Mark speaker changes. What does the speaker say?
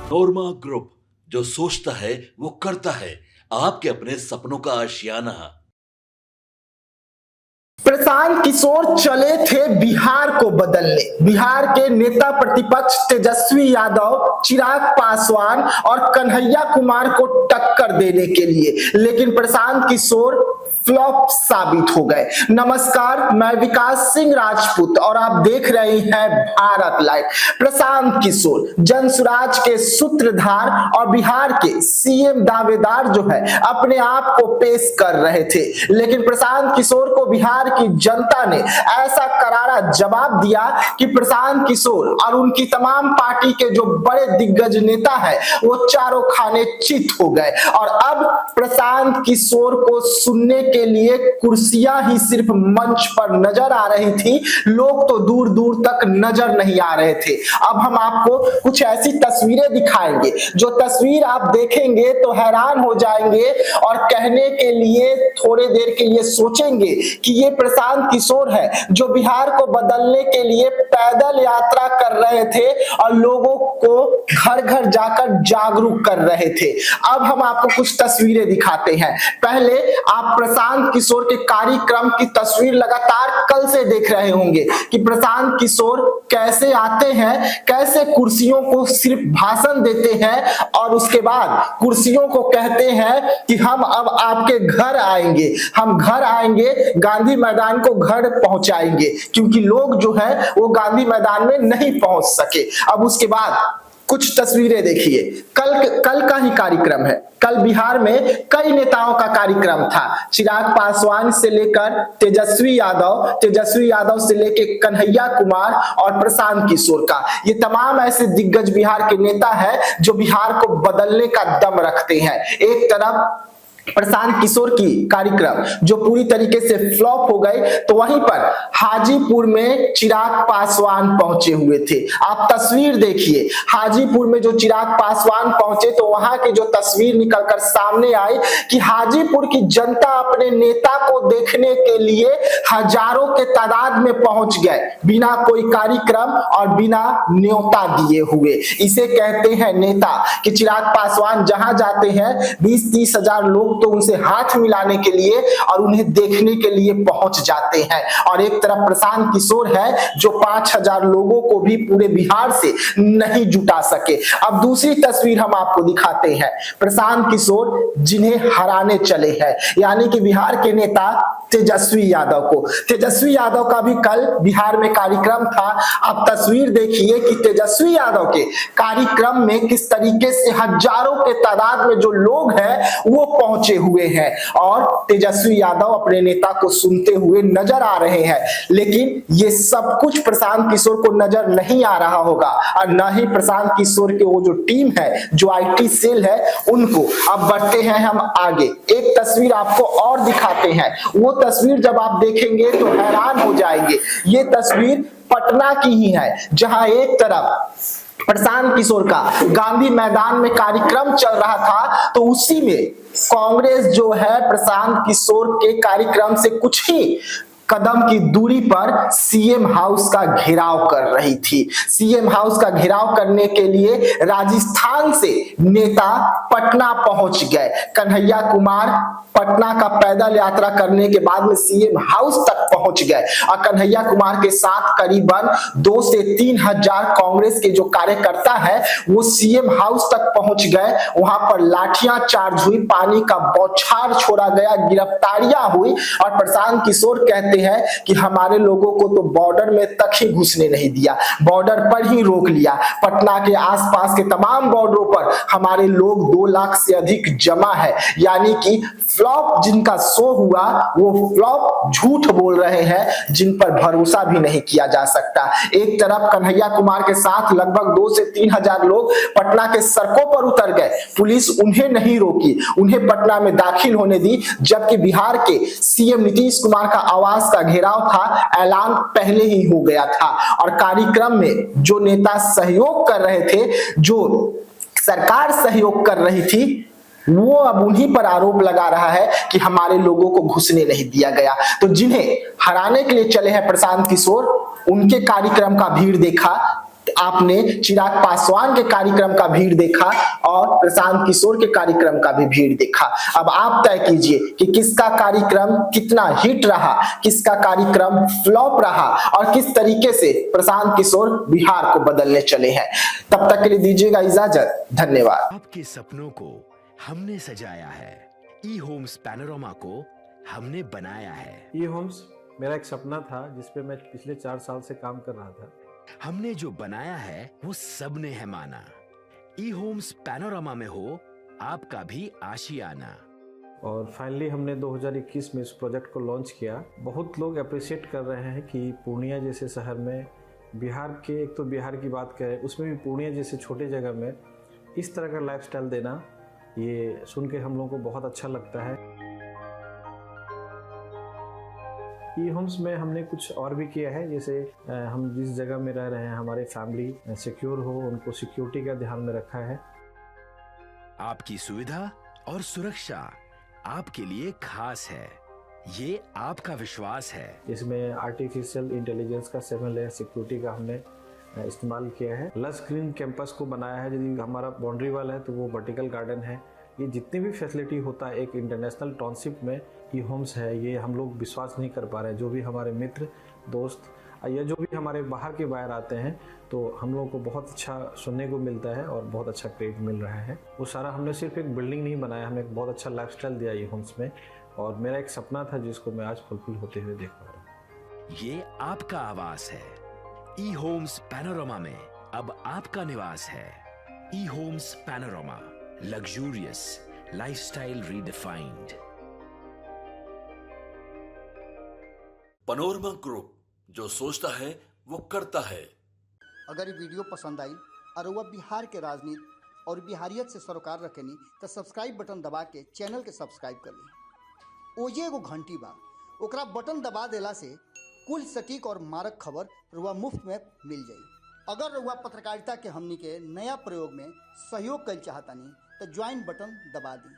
Speaker 1: नोरमा group, जो सोचता है वो करता है। आपके अपने सपनों का आशियाना।
Speaker 2: प्रशांत किशोर चले थे बिहार को बदलने। बिहार के नेता प्रतिपक्ष तेजस्वी यादव, चिराग पासवान और कन्हैया कुमार को टक्कर देने के लिए, लेकिन प्रशांत किशोर फ्लॉप साबित हो गए। नमस्कार, मैं विकास सिंह राजपूत और आप देख रहे हैं भारत लाइव। प्रशांत किशोर जनसुराज के सूत्रधार और बिहार के सीएम दावेदार जो है अपने आप को पेश कर रहे थे, लेकिन प्रशांत किशोर को बिहार की जनता ने ऐसा करारा जवाब दिया कि प्रशांत किशोर और उनकी तमाम पार्टी के जो बड़े दिग्गज नेता है वो चारों खाने चित हो गए। और अब प्रशांत किशोर को सुनने के लिए कुर्सियां ही सिर्फ मंच पर नजर आ रही थी, लोग तो दूर दूर तक नजर नहीं आ रहे थे। अब हम आपको कुछ ऐसी तस्वीरें दिखाएंगे जो तस्वीर आप देखेंगे तो हैरान हो जाएंगे और कहने के लिए थोड़े देर के लिए सोचेंगे कि ये प्रशांत किशोर है जो बिहार को बदलने के लिए पैदल यात्रा कर रहे थे और लोगों को घर घर जाकर जागरूक कर रहे थे। अब हम आपको कुछ तस्वीरें दिखाते हैं। पहले आप प्रशांत किशोर के कार्यक्रम की तस्वीर लगातार कल से देख रहे होंगे कि प्रशांत किशोर कैसे आते हैं, कैसे कुर्सियों को सिर्फ भाषण देते हैं और उसके बाद कुर्सियों को कहते हैं कि हम अब आपके घर आएंगे, हम घर आएंगे, गांधी मैदान को घर पहुंचाएंगे, क्योंकि लोग जो है वो गांधी मैदान में नहीं पहुंच सके। अब उसके बाद कुछ तस्वीरें देखिए। कल का ही कार्यक्रम है। कल बिहार में कई नेताओं का कार्यक्रम था। चिराग पासवान से लेकर तेजस्वी यादव से लेकर कन्हैया कुमार और प्रशांत किशोर का, ये तमाम ऐसे दिग्गज बिहार के नेता हैं जो बिहार को बदलने का दम रखते हैं। एक तरफ प्रशांत किशोर की कार्यक्रम जो पूरी तरीके से फ्लॉप हो गए, तो वहीं पर हाजीपुर में चिराग पासवान पहुंचे हुए थे। आप तस्वीर देखिए, हाजीपुर में जो चिराग पासवान पहुंचे तो वहां की जो तस्वीर निकलकर सामने आई कि हाजीपुर की जनता अपने नेता को देखने के लिए हजारों के तादाद में पहुंच गए, बिना कोई कार्यक्रम और बिना न्योता दिए हुए। इसे कहते हैं नेता कि चिराग पासवान जहां जाते हैं 20-30 हजार लोग तो उनसे हाथ मिलाने के लिए और उन्हें देखने के लिए पहुंच जाते हैं। और एक तरफ प्रशांत किशोर है जो 5000 लोगों को भी पूरे बिहार से नहीं जुटा सके। अब दूसरी तस्वीर हम आपको दिखाते हैं, प्रशांत किशोर जिन्हें हराने चले हैं, यानी कि बिहार के नेता तेजस्वी यादव को। तेजस्वी यादव का भी कल बिहार में कार्यक्रम था। आप तस्वीर देखिए कि तेजस्वी यादव के कार्यक्रम में किस तरीके से हजारों के तादाद में जो लोग हैं वो पहुंचे हुए हैं और तेजस्वी यादव अपने नेता को सुनते हुए नजर आ रहे हैं। लेकिन ये सब कुछ प्रशांत किशोर को नजर नहीं आ रहा होगा और न ही प्रशांत किशोर के वो जो टीम है, जो आईटी सेल है, उनको। अब बढ़ते हैं हम आगे, एक तस्वीर आपको और दिखाते हैं। वो तस्वीर जब आप देखेंगे तो हैरान हो जाएंगे। ये तस्वीर पटना की ही है, जहां एक तरफ प्रशांत किशोर का गांधी मैदान में कार्यक्रम चल रहा था, तो उसी में कांग्रेस जो है प्रशांत किशोर के कार्यक्रम से कुछ ही कदम की दूरी पर सीएम हाउस का घेराव कर रही थी। सीएम हाउस का घेराव करने के लिए राजस्थान से नेता पटना पहुंच गए। कन्हैया कुमार पटना का पैदल यात्रा करने के बाद में सीएम हाउस तक पहुंच गए और कन्हैया कुमार के साथ करीबन 2 से 3 हजार कांग्रेस के जो कार्यकर्ता है वो सीएम हाउस तक पहुंच गए। वहां पर लाठियां चार्ज हुई, पानी का बौछार छोड़ा गया, गिरफ्तारियां हुई और प्रशांत किशोर कहते हैं कि हमारे लोगों को तो बॉर्डर में तक ही घुसने नहीं दिया, बॉर्डर पर ही रोक लिया। पटना के आसपास के तमाम बॉर्डरों पर हमारे लोग 2 लाख से अधिक जमा है, यानी कि फ्लॉप जिनका शो हुआ वो फ्लॉप झूठ बोल रहे हैं, जिन पर भरोसा भी नहीं किया जा सकता। एक तरफ कन्हैया कुमार के साथ लगभग 2 से 3 हजार लोग पटना के सड़कों पर उतर गए, पुलिस उन्हें नहीं रोकी, उन्हें पटना में दाखिल होने दी, जबकि बिहार के सीएम नीतीश कुमार का आवास का घेराव था, ऐलान पहले ही हो गया था और कार्यक्रम में जो नेता सहयोग कर रहे थे, जो सरकार सहयोग कर रही थी, वो अब उन्हीं पर आरोप लगा रहा है कि हमारे लोगों को घुसने नहीं दिया गया। तो जिन्हें हराने के लिए चले हैं प्रशांत किशोर, उनके कार्यक्रम का भीड़ देखा, आपने चिराग पासवान के कार्यक्रम का भीड़ देखा और प्रशांत किशोर के कार्यक्रम का भी भीड़ देखा। अब आप तय कीजिए कि किसका कार्यक्रम कितना हिट रहा, किसका कार्यक्रम फ्लॉप रहा और किस तरीके से प्रशांत किशोर बिहार को बदलने चले हैं। तब तक के लिए दीजिएगा इजाजत। धन्यवाद।
Speaker 3: आपके सपनों को हमने सजाया है, ई होम्स पैनोरामा को हमने बनाया है।
Speaker 4: ई होम्स मेरा एक सपना था जिसपे मैं पिछले 4 साल से काम कर रहा था।
Speaker 3: हमने जो बनाया है वो सबने है माना। ई होम्स पैनोरामा में हो आपका भी आशियाना।
Speaker 4: और फाइनली हमने 2021 में इस प्रोजेक्ट को लॉन्च किया। बहुत लोग अप्रिशिएट कर रहे हैं कि पूर्णिया जैसे शहर में बिहार के, एक तो बिहार की बात करें उसमें भी पूर्णिया जैसे छोटे जगह में इस तरह का लाइफस्टाइल देना, ये सुन के हम लोगों को बहुत अच्छा लगता है। ई होम्स में हमने कुछ और भी किया है, जैसे हम जिस जगह में रह रहे हैं हमारे फैमिली सिक्योर हो, उनको सिक्योरिटी का ध्यान में रखा है।
Speaker 3: आपकी सुविधा और सुरक्षा आपके लिए खास है, ये आपका विश्वास है।
Speaker 4: इसमें आर्टिफिशियल इंटेलिजेंस का 7 लेयर सिक्योरिटी का हमने इस्तेमाल किया है। लस ग्रीन कैंपस को बनाया है। यदि हमारा बाउंड्री वाल है तो वो वर्टिकल गार्डन है। ये जितनी भी फैसिलिटी होता है एक इंटरनेशनल टाउनशिप में ई होम्स है, ये हम लोग विश्वास नहीं कर पा रहे हैं। जो भी हमारे मित्र दोस्त या जो भी हमारे बाहर के बाहर आते हैं तो हम लोगों को बहुत अच्छा सुनने को मिलता है और बहुत अच्छा क्रेडिट मिल रहा है। वो सारा हमने सिर्फ एक बिल्डिंग नहीं बनाया, हमें एक बहुत अच्छा लाइफस्टाइल दिया ई होम्स में, और मेरा एक सपना था जिसको मैं आज फुलफिल होते हुए देख पा रहा हूँ।
Speaker 3: ये आपका आवास है। ई होम्स पैनोरामा में अब आपका निवास है। E homes panorama, luxurious lifestyle redefined.
Speaker 1: Panorama group, जो सोचता है वो करता है।
Speaker 5: अगर ये वीडियो पसंद आई और वह बिहार के राजनीति और बिहारियत से सरोकार रखेनी तो सब्सक्राइब बटन दबा के चैनल के सब्सक्राइब कर ली। ओजे एगो घंटी बा, ओकरा बटन दबा देला से कुल सटीक और मारक खबर रुआ मुफ्त में मिल जाई। अगर रुआ पत्रकारिता के हमनी के नया प्रयोग में सहयोग कर चाहतानी तो ज्वाइन बटन दबा दी।